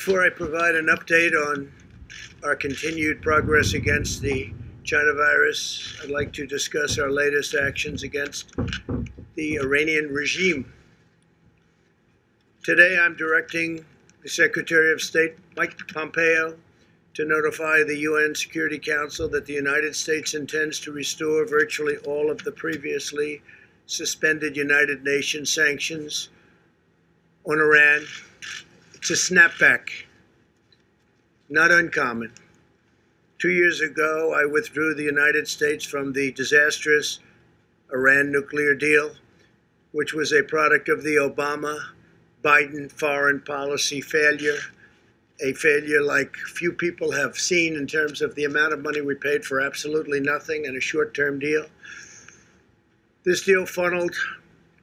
Before I provide an update on our continued progress against the China virus, I'd like to discuss our latest actions against the Iranian regime. Today, I'm directing the Secretary of State, Mike Pompeo, to notify the UN Security Council that the United States intends to restore virtually all of the previously suspended United Nations sanctions on Iran. It's a snapback, not uncommon. 2 years ago, I withdrew the United States from the disastrous Iran nuclear deal, which was a product of the Obama-Biden foreign policy failure, a failure like few people have seen in terms of the amount of money we paid for absolutely nothing and a short-term deal. This deal funneled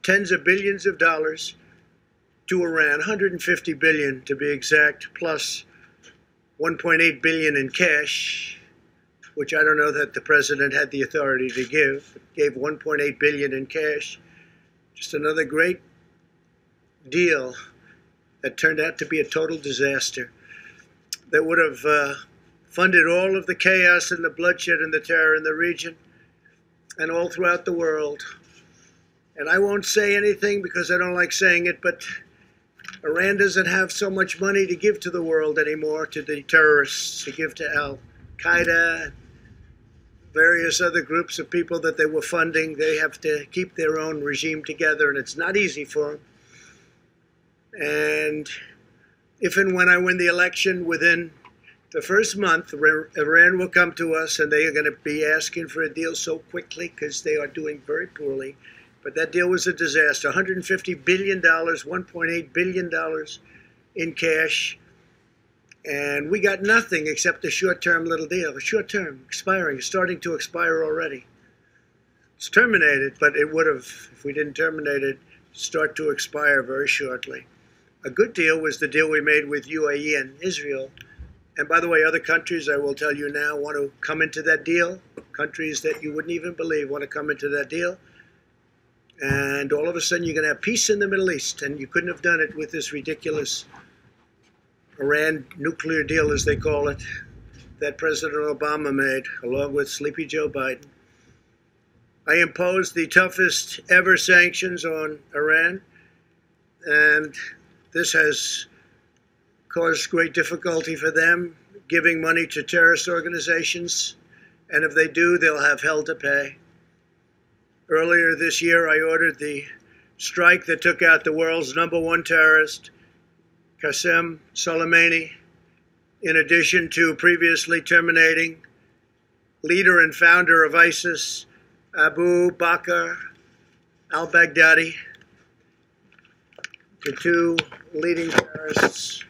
tens of billions of dollars to Iran, 150 billion to be exact, plus 1.8 billion in cash, which I don't know that the president had the authority to give. It gave 1.8 billion in cash. Just another great deal that turned out to be a total disaster that would have funded all of the chaos and the bloodshed and the terror in the region and all throughout the world. And I won't say anything because I don't like saying it, but Iran doesn't have so much money to give to the world anymore, to the terrorists, to give to Al-Qaeda, various other groups of people that they were funding. They have to keep their own regime together, and it's not easy for them. And if and when I win the election, within the first month, Iran will come to us, and they are going to be asking for a deal so quickly because they are doing very poorly. But that deal was a disaster. $150 billion, $1.8 billion in cash. And we got nothing except a short-term little deal. A short-term, expiring, starting to expire already. It's terminated, but it would have, if we didn't terminate it, start to expire very shortly. A good deal was the deal we made with UAE and Israel. And by the way, other countries, I will tell you now, want to come into that deal. Countries that you wouldn't even believe want to come into that deal. And all of a sudden, you're going to have peace in the Middle East. And you couldn't have done it with this ridiculous Iran nuclear deal, as they call it, that President Obama made, along with Sleepy Joe Biden. I imposed the toughest ever sanctions on Iran. And this has caused great difficulty for them, giving money to terrorist organizations. And if they do, they'll have hell to pay. Earlier this year, I ordered the strike that took out the world's #1 terrorist, Qasem Soleimani, in addition to previously terminating leader and founder of ISIS, Abu Bakr al-Baghdadi, the two leading terrorists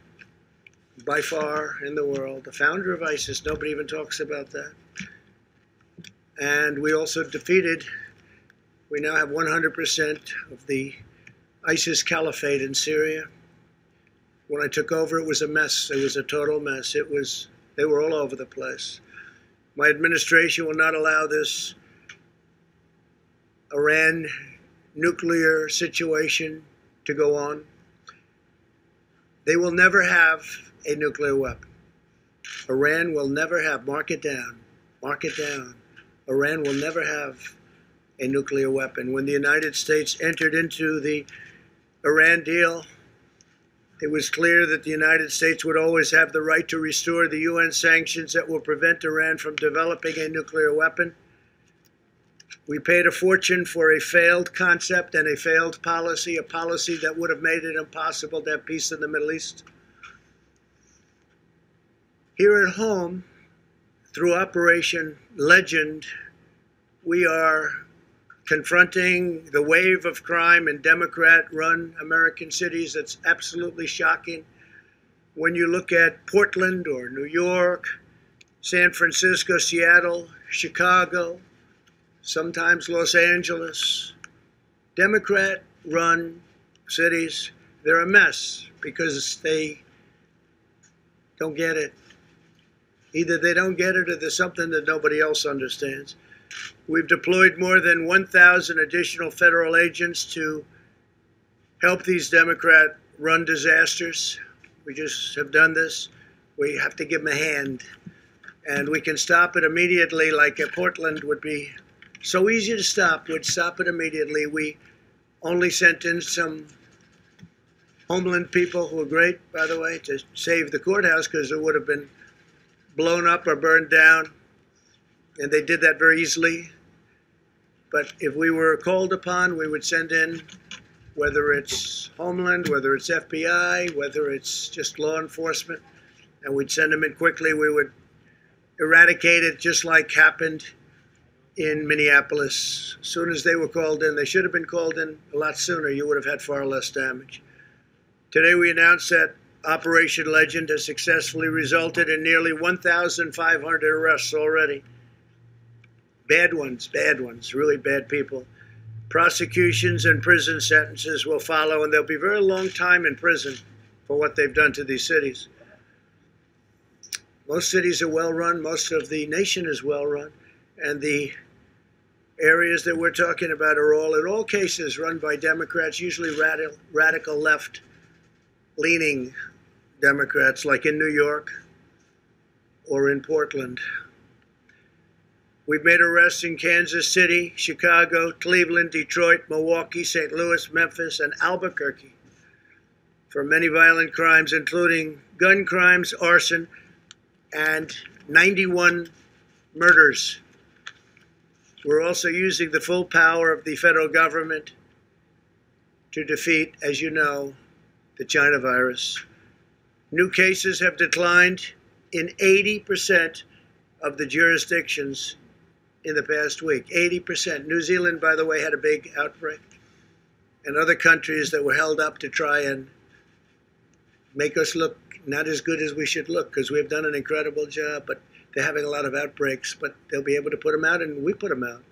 by far in the world. The founder of ISIS, nobody even talks about that. And we also defeated, we now have 100% of the ISIS caliphate in Syria. When I took over, it was a mess. It was a total mess. They were all over the place. My administration will not allow this Iran nuclear situation to go on. They will never have a nuclear weapon. Iran will never have, mark it down, Iran will never have a nuclear weapon. When the United States entered into the Iran deal, it was clear that the United States would always have the right to restore the UN sanctions that will prevent Iran from developing a nuclear weapon. We paid a fortune for a failed concept and a failed policy, a policy that would have made it impossible to have peace in the Middle East. Here at home, through Operation Legend, we are confronting the wave of crime in Democrat-run American cities. That's absolutely shocking. When you look at Portland or New York, San Francisco, Seattle, Chicago, sometimes Los Angeles, Democrat-run cities, they're a mess because they don't get it. Either they don't get it or there's something that nobody else understands. We've deployed more than 1,000 additional federal agents to help these Democrat-run disasters. We just have done this. We have to give them a hand. And we can stop it immediately, like Portland would be so easy to stop. We'd stop it immediately. We only sent in some Homeland people who were great, by the way, to save the courthouse because it would have been blown up or burned down. And they did that very easily. But if we were called upon, we would send in, whether it's Homeland, whether it's FBI, whether it's just law enforcement, and we'd send them in quickly. We would eradicate it just like happened in Minneapolis. As soon as they were called in, they should have been called in a lot sooner. You would have had far less damage. Today we announced that Operation Legend has successfully resulted in nearly 1,500 arrests already. Bad ones, really bad people. Prosecutions and prison sentences will follow, and they'll be a very long time in prison for what they've done to these cities. Most cities are well run. Most of the nation is well run. And the areas that we're talking about are all, in all cases, run by Democrats, usually radical left-leaning Democrats, like in New York or in Portland. We've made arrests in Kansas City, Chicago, Cleveland, Detroit, Milwaukee, St. Louis, Memphis, and Albuquerque for many violent crimes, including gun crimes, arson, and 91 murders. We're also using the full power of the federal government to defeat, as you know, the China virus. New cases have declined in 80% of the jurisdictions in the past week. 80%. New Zealand, by the way, had a big outbreak. And other countries that were held up to try and make us look not as good as we should look, because we've done an incredible job, but they're having a lot of outbreaks, but they'll be able to put them out, and we put them out.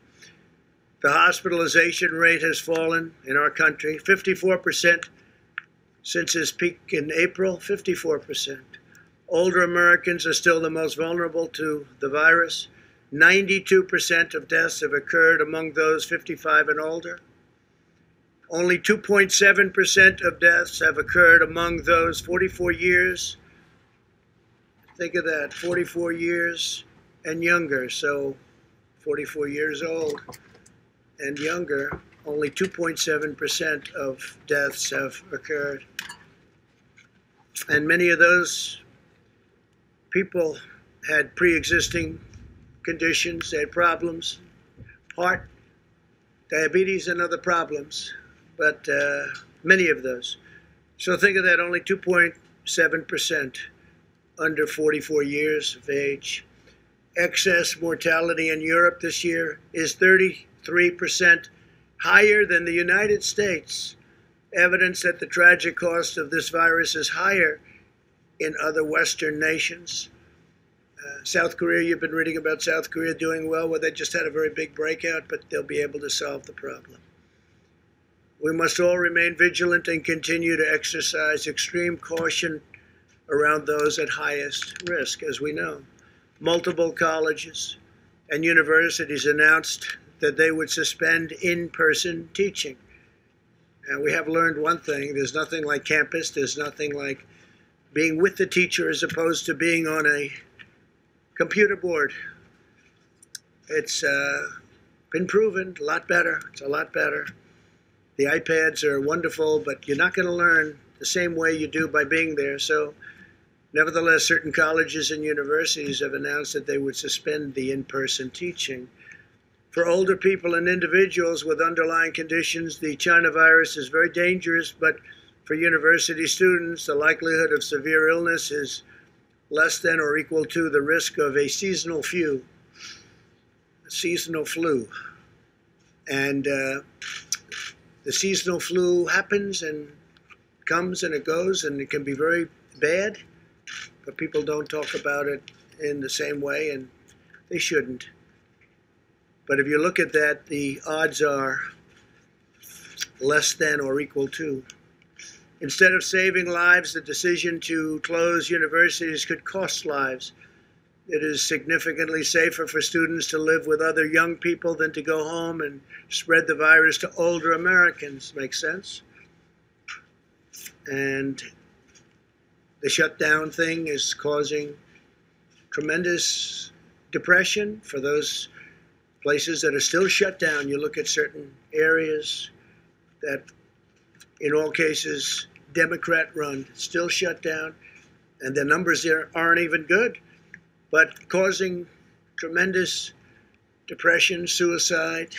The hospitalization rate has fallen in our country, 54% since its peak in April, 54%. Older Americans are still the most vulnerable to the virus. 92% of deaths have occurred among those 55 and older. Only 2.7% of deaths have occurred among those 44 years. Think of that, 44 years and younger. So 44 years old and younger, only 2.7% of deaths have occurred. And many of those people had pre-existing conditions, they had problems, heart, diabetes, and other problems. But many of those. So think of that, only 2.7% under 44 years of age. Excess mortality in Europe this year is 33% higher than the United States. Evidence that the tragic cost of this virus is higher in other Western nations. South Korea, you've been reading about South Korea doing well, where they just had a very big breakout, but they'll be able to solve the problem. We must all remain vigilant and continue to exercise extreme caution around those at highest risk, as we know. Multiple colleges and universities announced that they would suspend in-person teaching. And we have learned one thing: there's nothing like campus, there's nothing like being with the teacher as opposed to being on a computer board. It's been proven a lot better. It's a lot better. The iPads are wonderful, but you're not going to learn the same way you do by being there. So nevertheless, certain colleges and universities have announced that they would suspend the in-person teaching. For older people and individuals with underlying conditions, the China virus is very dangerous, but for university students, the likelihood of severe illness is less than or equal to the risk of a seasonal flu. And the seasonal flu happens and comes and it goes, and it can be very bad, but people don't talk about it in the same way, and they shouldn't. But if you look at that, the odds are less than or equal to. Instead of saving lives, the decision to close universities could cost lives. It is significantly safer for students to live with other young people than to go home and spread the virus to older Americans. Makes sense? And The shutdown thing is causing tremendous depression for those places that are still shut down. You look at certain areas that, in all cases, Democrat-run, still shut down, and the numbers there aren't even good, but causing tremendous depression, suicide,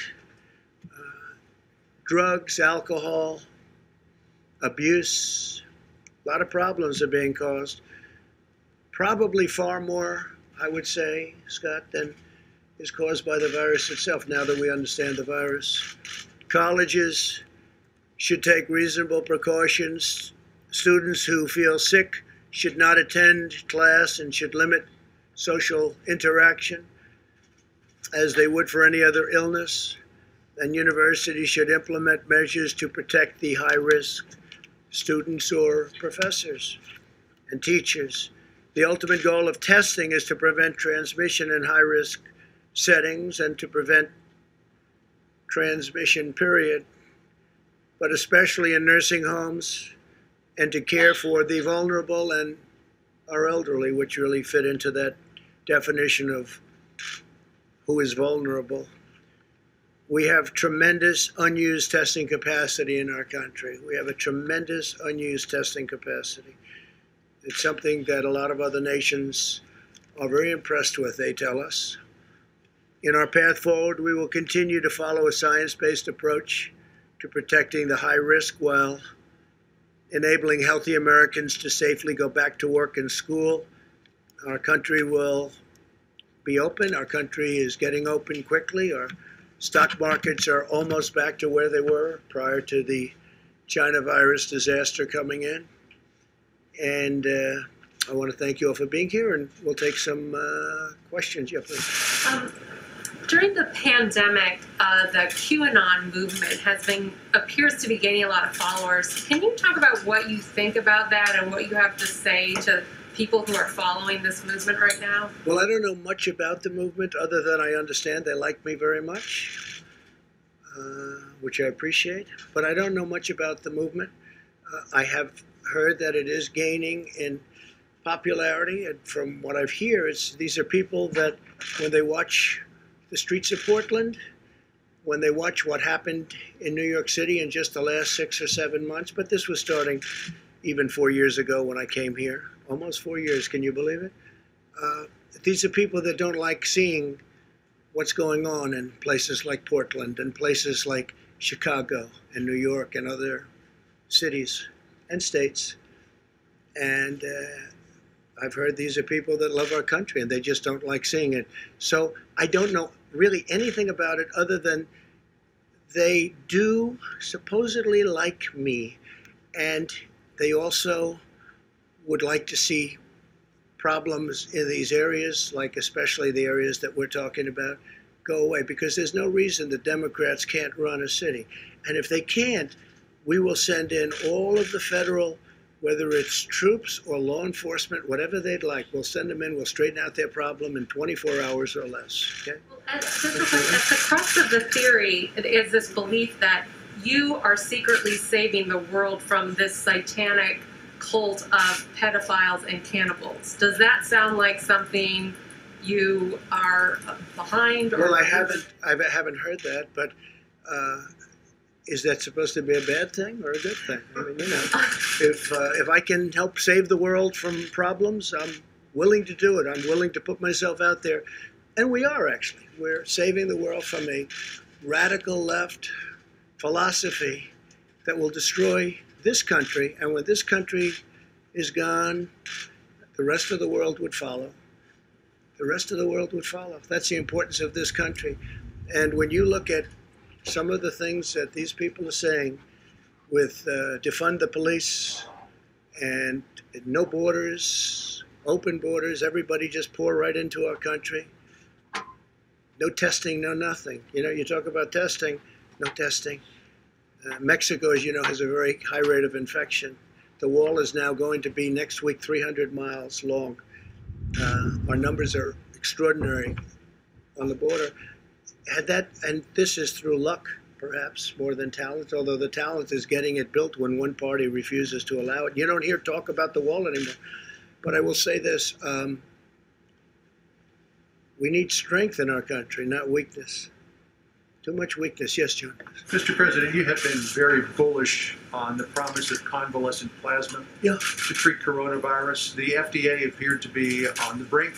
drugs, alcohol, abuse. A lot of problems are being caused. Probably far more, I would say, Scott, than is caused by the virus itself, now that we understand the virus. Colleges should take reasonable precautions. Students who feel sick should not attend class and should limit social interaction as they would for any other illness. And universities should implement measures to protect the high-risk students or professors and teachers. The ultimate goal of testing is to prevent transmission in high-risk settings and to prevent transmission, period, but especially in nursing homes, and to care for the vulnerable and our elderly, which really fit into that definition of who is vulnerable. We have tremendous unused testing capacity in our country. We have a tremendous unused testing capacity. It's something that a lot of other nations are very impressed with, they tell us. In our path forward, we will continue to follow a science-based approach to protecting the high risk while enabling healthy Americans to safely go back to work and school. Our country will be open. Our country is getting open quickly. Our stock markets are almost back to where they were prior to the China virus disaster coming in. And I want to thank you all for being here, and we'll take some questions. Yeah, please. During the pandemic, the QAnon movement appears to be gaining a lot of followers. Can you talk about what you think about that and what you have to say to people who are following this movement right now? Well, I don't know much about the movement other than I understand they like me very much, which I appreciate. But I don't know much about the movement. I have heard that it is gaining in popularity, and from what I've heard, these are people that when they watch the streets of Portland, when they watch what happened in New York City in just the last 6 or 7 months, but this was starting even 4 years ago when I came here, almost 4 years, can you believe it? These are people that don't like seeing what's going on in places like Portland and places like Chicago and New York and other cities and states. And I've heard these are people that love our country and they just don't like seeing it. So I don't know really anything about it other than they do supposedly like me, and they also would like to see problems in these areas, like especially the areas that we're talking about, go away, because there's no reason the Democrats can't run a city. And if they can't, we will send in all of the federal, whether it's troops or law enforcement, whatever they'd like, we'll send them in, we'll straighten out their problem in 24 hours or less, okay? Well, at the crux of the theory is this belief that you are secretly saving the world from this satanic cult of pedophiles and cannibals. Does that sound like something you are behind? Or well, I haven't heard that, but is that supposed to be a bad thing or a good thing? I mean, you know, if I can help save the world from problems, I'm willing to do it. I'm willing to put myself out there, and we are actually. We're saving the world from a radical left philosophy that will destroy this country, and when this country is gone, the rest of the world would follow. The rest of the world would follow. That's the importance of this country. And when you look at some of the things that these people are saying with defund the police and no borders, open borders, everybody just pour right into our country. No testing, no nothing. You know, you talk about testing, no testing. Mexico, as you know, has a very high rate of infection. The wall is now going to be next week 300 miles long. Our numbers are extraordinary on the border. And this is through luck, perhaps, more than talent, although the talent is getting it built when one party refuses to allow it. You don't hear talk about the wall anymore. But I will say this, we need strength in our country, not weakness. Too much weakness. Yes, John. Mr. President, you have been very bullish on the promise of convalescent plasma to treat coronavirus. The FDA appeared to be on the brink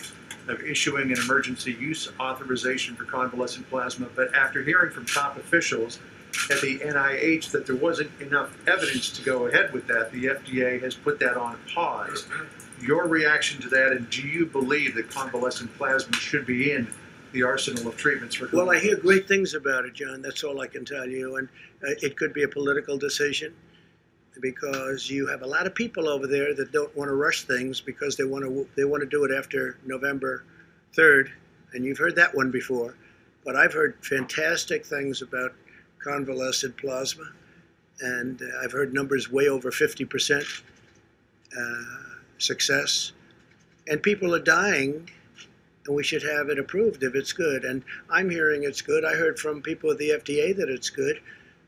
of issuing an emergency use authorization for convalescent plasma, but after hearing from top officials at the NIH that there wasn't enough evidence to go ahead with that, the FDA has put that on pause. Your reaction to that, and do you believe that convalescent plasma should be in the arsenal of treatments for COVID? Well, I hear great things about it, John. That's all I can tell you. And it could be a political decision because you have a lot of people over there that don't want to rush things because they want to do it after November 3rd. And you've heard that one before. But I've heard fantastic things about convalescent plasma. And I've heard numbers way over 50% success. And people are dying. And we should have it approved if it's good. And I'm hearing it's good. I heard from people at the FDA that it's good.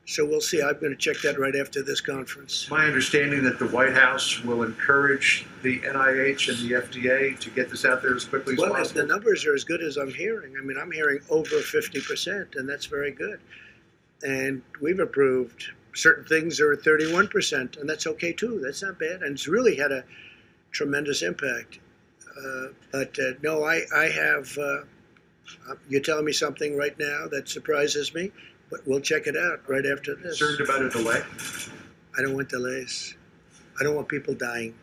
So we'll see. I'm going to check that right after this conference. My understanding that the White House will encourage the NIH and the FDA to get this out there as quickly as possible. possible. Well, the numbers are as good as I'm hearing. I mean, I'm hearing over 50%, and that's very good. And we've approved certain things are at 31%, and that's okay too. That's not bad. And it's really had a tremendous impact. No, I have, you're telling me something right now that surprises me, but we'll check it out right after this. Concerned about a delay? I don't want delays. I don't want people dying.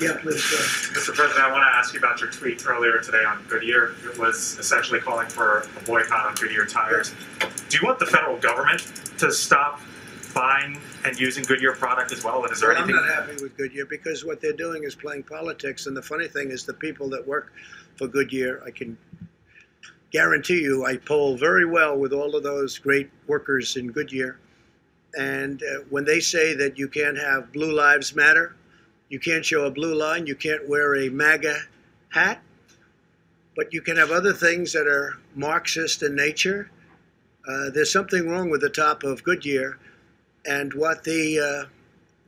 Yeah, please go. Mr. President, I want to ask you about your tweet earlier today on Goodyear. It was essentially calling for a boycott on Goodyear tires. Do you want the federal government to stop buying and using Goodyear product as well? And is there anything? I'm not happy with Goodyear because what they're doing is playing politics. And the funny thing is the people that work for Goodyear, I can guarantee you, I poll very well with all of those great workers in Goodyear. And when they say that you can't have Blue Lives Matter, you can't show a blue line, you can't wear a MAGA hat, but you can have other things that are Marxist in nature, there's something wrong with the top of Goodyear. And what the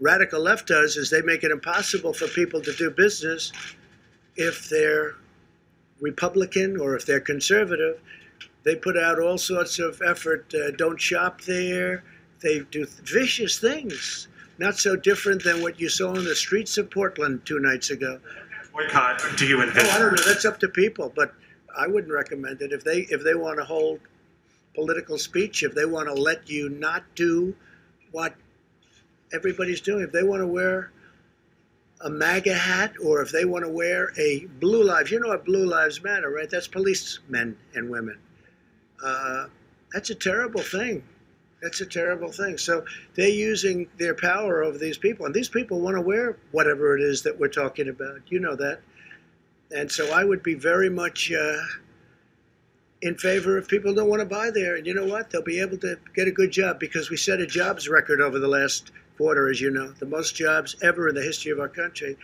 radical left does is they make it impossible for people to do business if they're Republican or if they're conservative. They put out all sorts of effort, don't shop there. They do vicious things, not so different than what you saw in the streets of Portland 2 nights ago. Boycott, do you envision? Oh, I don't know, that's up to people, but I wouldn't recommend it. If they want to hold political speech, if they want to let you not do what everybody's doing, if they want to wear a MAGA hat or if they want to wear a Blue Lives, you know what Blue Lives Matter, right? That's policemen and women. That's a terrible thing. That's a terrible thing. So they're using their power over these people. And these people want to wear whatever it is that we're talking about. You know that. And so I would be very much in favor if people don't want to buy there. And you know what? They'll be able to get a good job because we set a jobs record over the last quarter, as you know, the most jobs ever in the history of our country.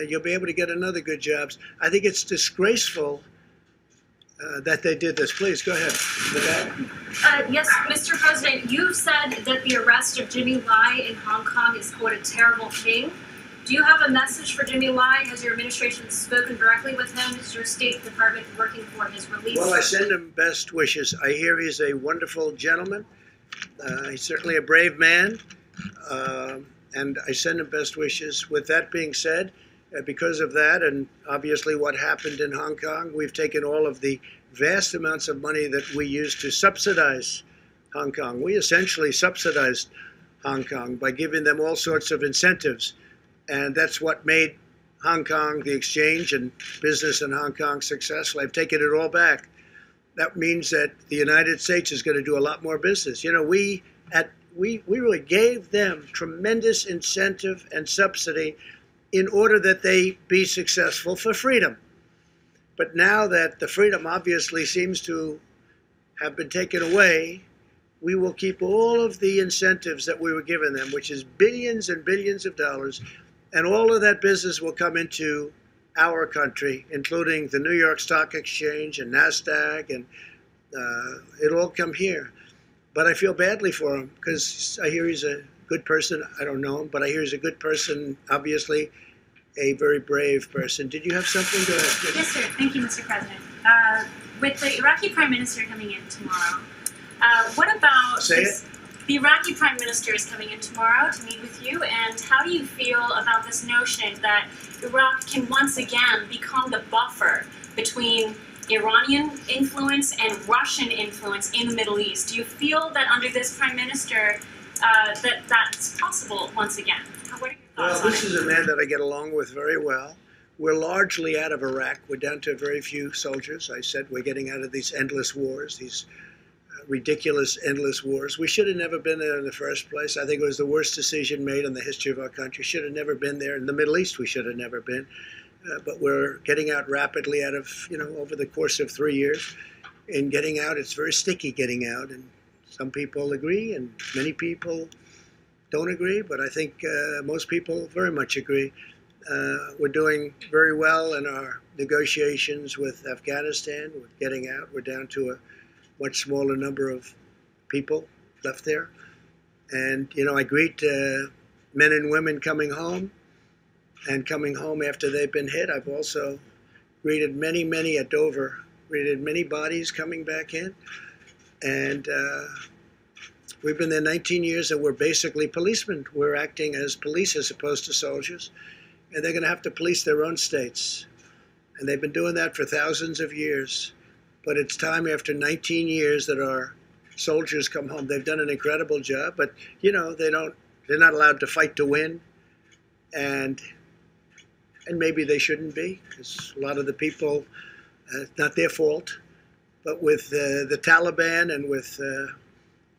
You'll be able to get another good jobs. I think it's disgraceful that they did this. Please, go ahead. Yes, Mr. President, you've said that the arrest of Jimmy Lai in Hong Kong is, quote, a terrible thing. Do you have a message for Jimmy Lai? Has your administration spoken directly with him? Is your State Department working for his release? Well, I send him best wishes. I hear he's a wonderful gentleman. He's certainly a brave man, and I send him best wishes. With that being said, because of that and obviously what happened in Hong Kong, we've taken all of the vast amounts of money that we used to subsidize Hong Kong. We essentially subsidized Hong Kong by giving them all sorts of incentives. And that's what made Hong Kong, the exchange and business in Hong Kong, successful. I've taken it all back. That means that the United States is going to do a lot more business. You know, we really gave them tremendous incentive and subsidy in order that they be successful for freedom. But now that the freedom obviously seems to have been taken away, we will keep all of the incentives that we were giving them, which is billions and billions of dollars, and all of that business will come into our country, including the New York Stock Exchange and NASDAQ and It'll all come here. But I feel badly for him because I hear he's a good person. I don't know him, but I hear he's a good person, obviously a very brave person. Did you have something to ask? Yes, sir. Thank you, Mr. President. With the Iraqi Prime Minister coming in tomorrow, what about Say it. The Iraqi Prime Minister is coming in tomorrow to meet with you, and how do you feel about this notion that Iraq can once again become the buffer between Iranian influence and Russian influence in the Middle East? Do you feel that under this Prime Minister that that's possible once again? What are your thoughts Well, on this it? is a man that I get along with very well. We're largely out of Iraq. We're down to very few soldiers. I said we're getting out of these endless wars, these ridiculous endless wars. We should have never been there in the first place. I think it was the worst decision made in the history of our country. Should have never been there. In the Middle East, we should have never been. But we're getting out rapidly out of, over the course of 3 years. In getting out, it's very sticky getting out. And some people agree and many people don't agree. But I think most people very much agree. We're doing very well in our negotiations with Afghanistan. We're getting out. We're down to a much smaller number of people left there. And, I greet men and women coming home and coming home after they've been hit. I've also greeted many at Dover, greeted many bodies coming back in. And we've been there 19 years and we're basically policemen. We're acting as police as opposed to soldiers. And they're going to have to police their own states. And they've been doing that for thousands of years. But it's time after 19 years that our soldiers come home. They've done an incredible job, but they're not allowed to fight to win. And maybe they shouldn't be, because a lot of the people, it's not their fault. But with the Taliban and with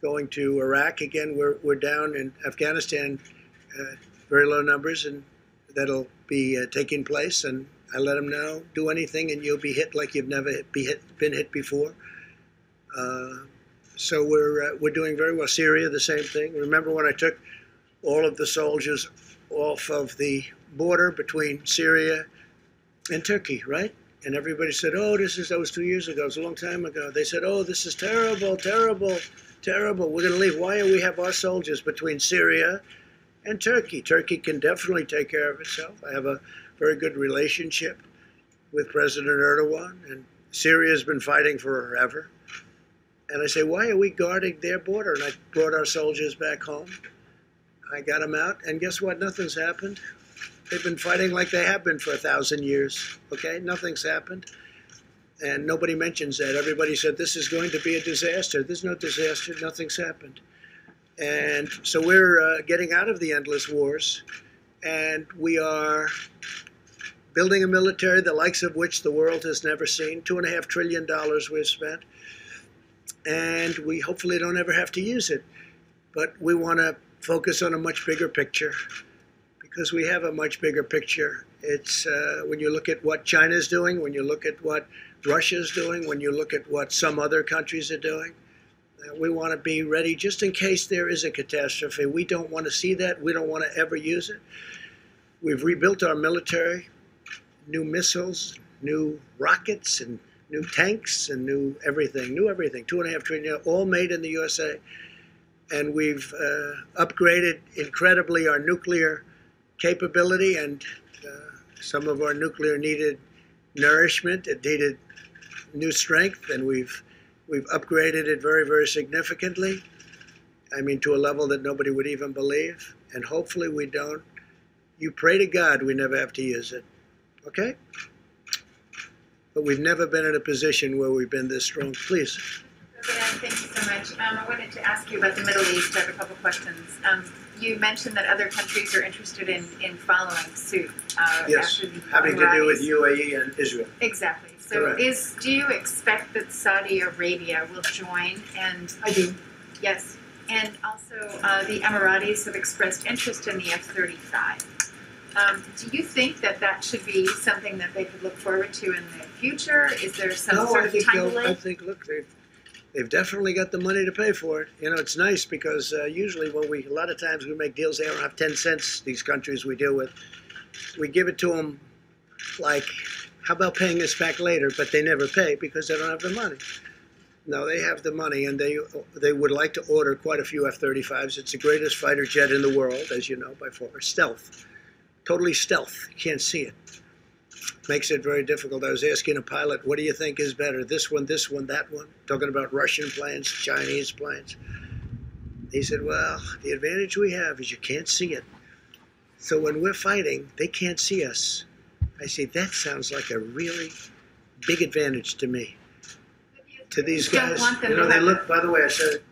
going to Iraq again, we're down in Afghanistan, very low numbers, and that'll be taking place. And I let them know, do anything and you'll be hit like you've never been hit before. So we're doing very well. Syria, the same thing. Remember when I took all of the soldiers off of the border between Syria and Turkey, right? And everybody said, oh, that was 2 years ago. It was a long time ago. They said, oh, this is terrible, terrible, terrible. We're going to leave. Why do we have our soldiers between Syria and Turkey? Turkey can definitely take care of itself. I have a very good relationship with President Erdogan, and Syria has been fighting forever. And I say, why are we guarding their border? And I brought our soldiers back home. I got them out, and guess what? Nothing's happened. They've been fighting like they have been for 1,000 years, okay? Nothing's happened. And nobody mentions that. Everybody said, this is going to be a disaster. There's no disaster. Nothing's happened. And so we're getting out of the endless wars, and we are building a military the likes of which the world has never seen. $2.5 trillion we've spent, and we hopefully don't ever have to use it. But we want to focus on a much bigger picture, because we have a much bigger picture. It's when you look at what China's doing, when you look at what Russia's doing, when you look at what some other countries are doing, we want to be ready just in case there is a catastrophe. We don't want to see that. We don't want to ever use it. We've rebuilt our military, new missiles, new rockets, and new tanks, and new everything. $2.5 trillion, all made in the USA. And we've upgraded incredibly our nuclear capability, and some of our nuclear needed nourishment. It needed new strength, and we've upgraded it very, very significantly. I mean, to a level that nobody would even believe. And hopefully we don't. You pray to God we never have to use it. Okay? But we've never been in a position where we've been this strong. Please. President, thank you so much. I wanted to ask you about the Middle East. I have a couple questions. You mentioned that other countries are interested in following suit. Yes, after the having to do with Emiratis. UAE and Israel. Exactly. So Correct. do you expect that Saudi Arabia will join? And I do. yes. And also the Emiratis have expressed interest in the F-35. Do you think that should be something that they could look forward to in the future? Is there some sort of time delay? I think, look, they've definitely got the money to pay for it. It's nice because usually a lot of times we make deals, they don't have 10 cents, these countries we deal with. We give it to them like, how about paying us back later? But they never pay because they don't have the money. No, they have the money, and they would like to order quite a few F-35s. It's the greatest fighter jet in the world, as you know, by far. Stealth. Totally stealth. You can't see it. Makes it very difficult. I was asking a pilot, what do you think is better, this one, that one? Talking about Russian planes, Chinese planes. He said, well, the advantage we have is you can't see it. So when we're fighting, they can't see us. I say, that sounds like a really big advantage to me. To these guys, they look, by the way, I said it,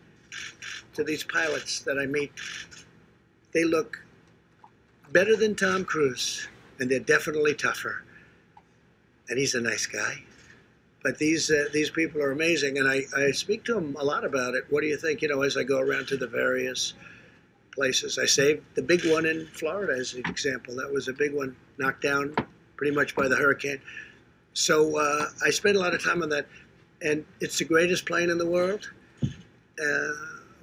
to these pilots that I meet, they look better than Tom Cruise, and they're definitely tougher. And he's a nice guy. But these people are amazing, and I speak to them a lot about it. What do you think, as I go around to the various places? I saved the big one in Florida as an example. That was a big one, knocked down pretty much by the hurricane. So I spent a lot of time on that. And it's the greatest plane in the world.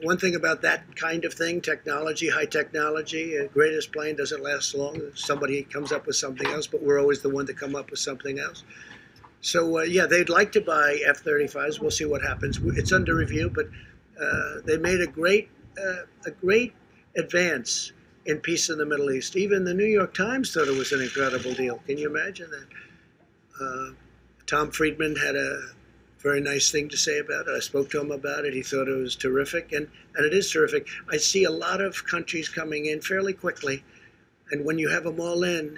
One thing about that kind of thing, technology, high technology, greatest plane doesn't last long. Somebody comes up with something else, but we're always the one to come up with something else. So, yeah, they'd like to buy F-35s. We'll see what happens. It's under review, but they made a great advance in peace in the Middle East. Even the New York Times thought it was an incredible deal. Can you imagine that? Tom Friedman had a very nice thing to say about it. I spoke to him about it. He thought it was terrific, and it is terrific. I see a lot of countries coming in fairly quickly, and when you have them all in,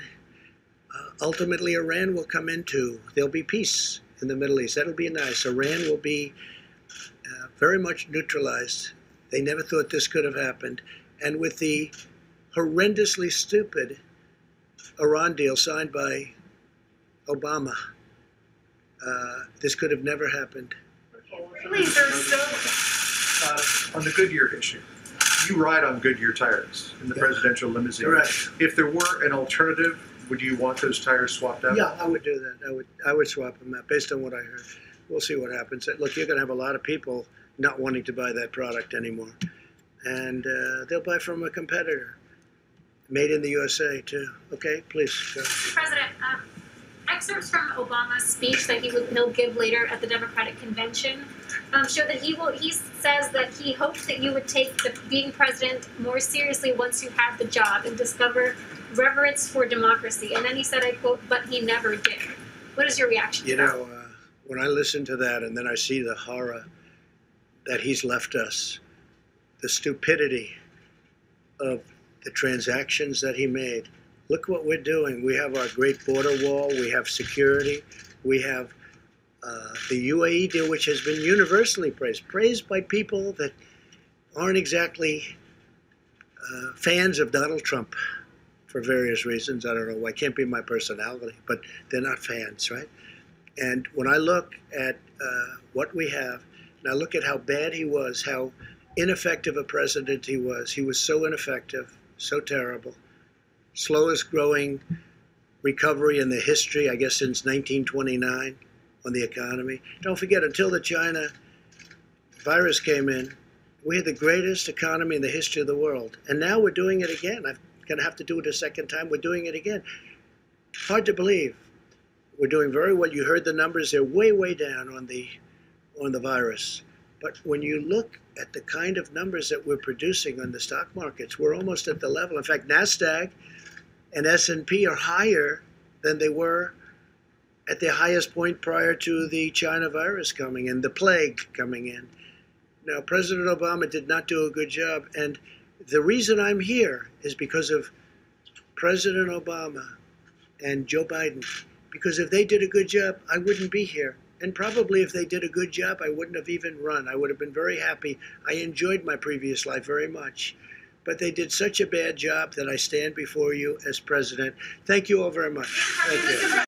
ultimately Iran will come in too. There'll be peace in the Middle East. That'll be nice. Iran will be very much neutralized. They never thought this could have happened. And with the horrendously stupid Iran deal signed by Obama, this could have never happened. Really, so On the Goodyear issue, you ride on Goodyear tires in the presidential limousine. Correct. If there were an alternative, would you want those tires swapped out? Yeah, I would do that. I would swap them out based on what I heard. We'll see what happens. Look, you're going to have a lot of people not wanting to buy that product anymore, and they'll buy from a competitor. Made in the USA too. Okay, please. Go. President, excerpts from Obama's speech that he'll give later at the Democratic Convention show that he says that he hoped that you would take being president more seriously once you have the job and discover reverence for democracy. And then he said, I quote, but he never did. What is your reaction to that? When I listen to that and then I see the horror that he's left us, the stupidity of the transactions that he made. Look what we're doing. We have our great border wall. We have security. We have the UAE deal, which has been universally praised by people that aren't exactly fans of Donald Trump for various reasons. I don't know why. It can't be my personality, but they're not fans, right? And when I look at what we have, and I look at how bad he was, how ineffective a president he was so ineffective, so terrible. Slowest growing recovery in the history, I guess, since 1929 on the economy. Don't forget, until the China virus came in, we had the greatest economy in the history of the world. And now we're doing it again. I'm going to have to do it a second time. We're doing it again. Hard to believe. We're doing very well. You heard the numbers. They're way, way down on the virus. But when you look at the kind of numbers that we're producing on the stock markets, we're almost at the level. In fact, NASDAQ and S&P are higher than they were at their highest point prior to the China virus coming in, the plague coming in. Now, President Obama did not do a good job, and the reason I'm here is because of President Obama and Joe Biden. Because if they did a good job, I wouldn't be here. And probably if they did a good job, I wouldn't have even run. I would have been very happy. I enjoyed my previous life very much. But they did such a bad job that I stand before you as president. Thank you all very much. Thank you.